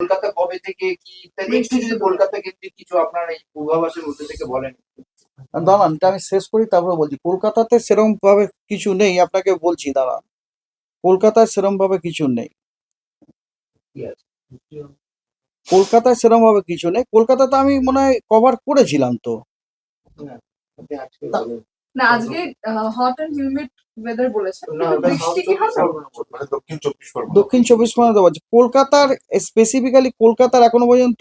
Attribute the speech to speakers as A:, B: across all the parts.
A: কলকাতা কবে থেকে কি একটু যদি কলকাতা কেন্দ্রিক কিছু আপনার এই পূর্বাভাসের মধ্যে থেকে বলেন।
B: দাঁড়ান, এটা আমি শেষ করি তারপরে বলছি। কলকাতাতে সেরকম ভাবে কিছু নেই, আপনাকে বলছি দাঁড়ান। কলকাতায় সেরকম ভাবে কিছু নেই।
A: কি আছে?
B: কলকাতায় সেরকম ভাবে কিছু নেই। কলকাতাতে আমি মনে হয় কভার করেছিলাম তো।
A: হ্যাঁ, আপনি আজকে
B: তা-
A: বলেন।
C: না, আজকে হট এন্ড হিউমিড ওয়েদার বলেছে,
A: না,
C: কিন্তু
A: ওটা
C: বৃষ্টি কি হবে?
A: মানে দক্ষিণ চব্বিশ পরগনা।
B: দক্ষিণ চব্বিশ পরগনাতে বলছি। কলকাতার স্পেসিফিক্যালি কলকাতার এখনো পর্যন্ত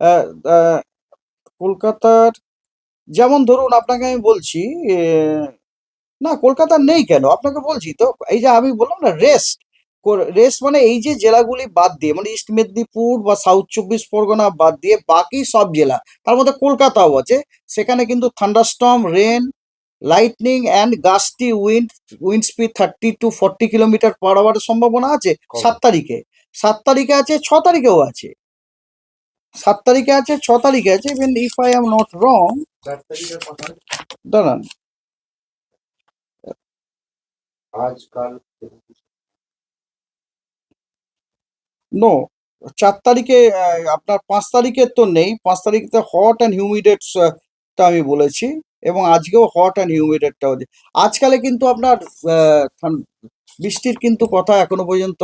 B: আহ, আহ, কলকাতার যেমন ধরুন আপনাকে আমি বলছি, না কলকাতার নেই কেন আপনাকে বলছি তো। এই যে আমি বললাম না রেস্ট, রেস্ট মানে এই যে জেলাগুলি বাদ দিয়ে, মানে ইস্ট মেদিনীপুর বা সাউথ চব্বিশ পরগনা বাদ দিয়ে বাকি সব জেলা, তার মধ্যে কলকাতাও আছে, সেখানে কিন্তু thunderstorm, rain, lightning and gusty wind speed 30 to 40 কিলোমিটার/আওয়ারের সম্ভাবনা আছে।
A: কবে?
B: 7 তারিখে, 7 তারিখে আছে, 6 তারিখেও আছে। 7 তারিখে আছে, 6 তারিখে আছে, even if I am not wrong.
A: 4 তারিখের কথা।
B: দাঁড়ান,
A: আজকাল
B: নো, 4 তারিখে আপনার 5 তারিখের তো নেই। 5 তারিখে হট অ্যান্ড হিউমিডেট টা আমি বলেছি, এবং আজকেও হট অ্যান্ড হিউমিডেটটা হচ্ছে। আজকালে কিন্তু আপনার বৃষ্টির কিন্তু কথা এখনো পর্যন্ত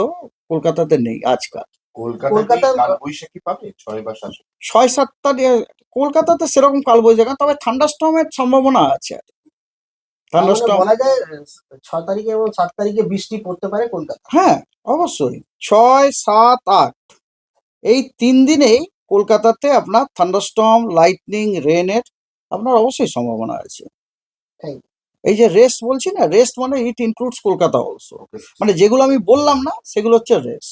B: কলকাতাতে নেই আজকাল।
A: কলকাতায় কালবৈশাখী পাবে 6 বা 7।
B: 6-7 তারিখ কলকাতাতে সেরকম কালবৈশাখী, তবে থান্ডারস্টর্মের সম্ভাবনা আছে। থান্ডারস্টর্ম,
D: বলা যায় 6 তারিখে এবং 7 তারিখে বৃষ্টি পড়তে পারে কলকাতা।
B: হ্যাঁ অবশ্যই। 6, 7, 8 এই 3 দিনেই কলকাতাতে আপনার থান্ডারস্টর্ম, লাইটনিং, রেনের আপনার অবশ্যই সম্ভাবনা আছে।
D: Thank
B: এই যে রেস্ট বলছি না, রেস্ট মানে ইট ইনক্লুডস কলকাতা অলসো, মানে যেগুলো আমি বললাম না সেগুলো হচ্ছে রেস্ট।